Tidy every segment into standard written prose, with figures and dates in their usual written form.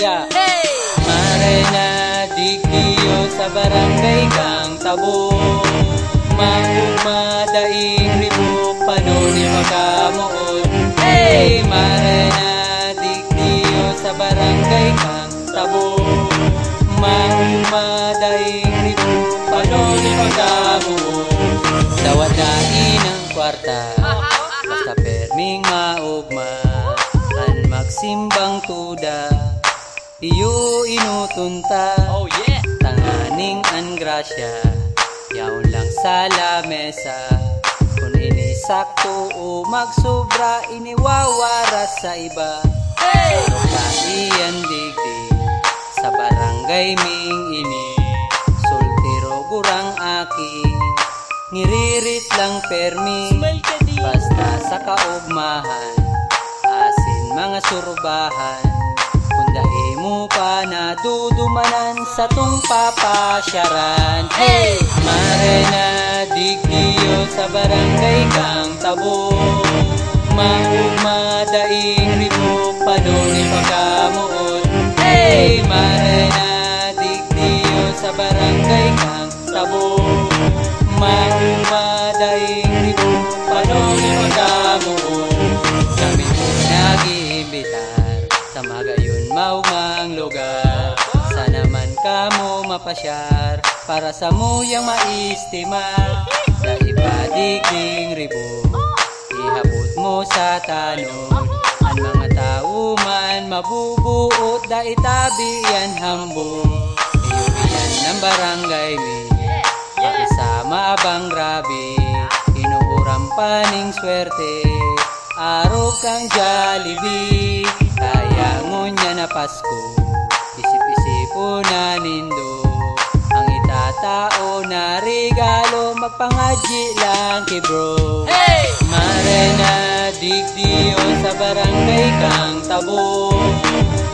Yeah. Mare na digdiyo sa barangay kang tabo, maumadaing ribuk panoni pagkamuot. Hey! Mare na digdiyo sa barangay kang tabo, maumadaing ribuk panoni pagkamuot. Dawadain ang kwarta, basta perming maugma, an magsimbang tuda, iyo inutunta. Oh yeah! Tanganing an grasya, yaon lang sa lamesa. Kung inisakto o magsobra, iniwawaras sa iba. Hey! Iyan digdi sa barangay ming ini, soltero gurang aki, ngiririt lang permi. Basta sa kaugmahan, asin mga surbahan, kundahi mo pa nadudumanan sa tung papasyaran. Hey! Mare na digdiyo sa barangay kang tabo, maumadaing ribuk panoni pagkamuot. Hey! Mare na digdiyo sa barangay kang tabo, maumadaing ribuk panoni pagkamuot. Kami po nag-iimbitar sa magayon maumang lugar, sana man kamo mapasyar para sa muyang maistimar. Daipadigding ribuk ihabot mo sa tanod, ang mga tao man mabubuot, daitabi yan hambong. Iyo yan ng barangay mi, pakisama abang grabe, inuuram paning swerte, araw kang Jollibee. Kaya ngunya na Pasko, isip-isipo na nindo, ang itatao na regalo, magpangadji lang kay bro. Hey! Mare na digdiyo sa barangay kang tabo,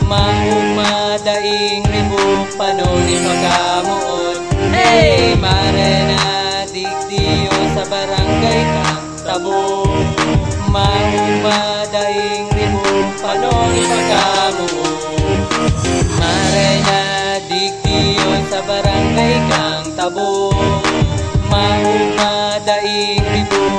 maumadaing ribuk panoni pagkamuot. Hey! Mare na digdiyo sa barangay kang tabo, maumadaing ribuk panoni pagkamuot. Mare na digdiyo sa barangay kang tabo, maumadaing ribuk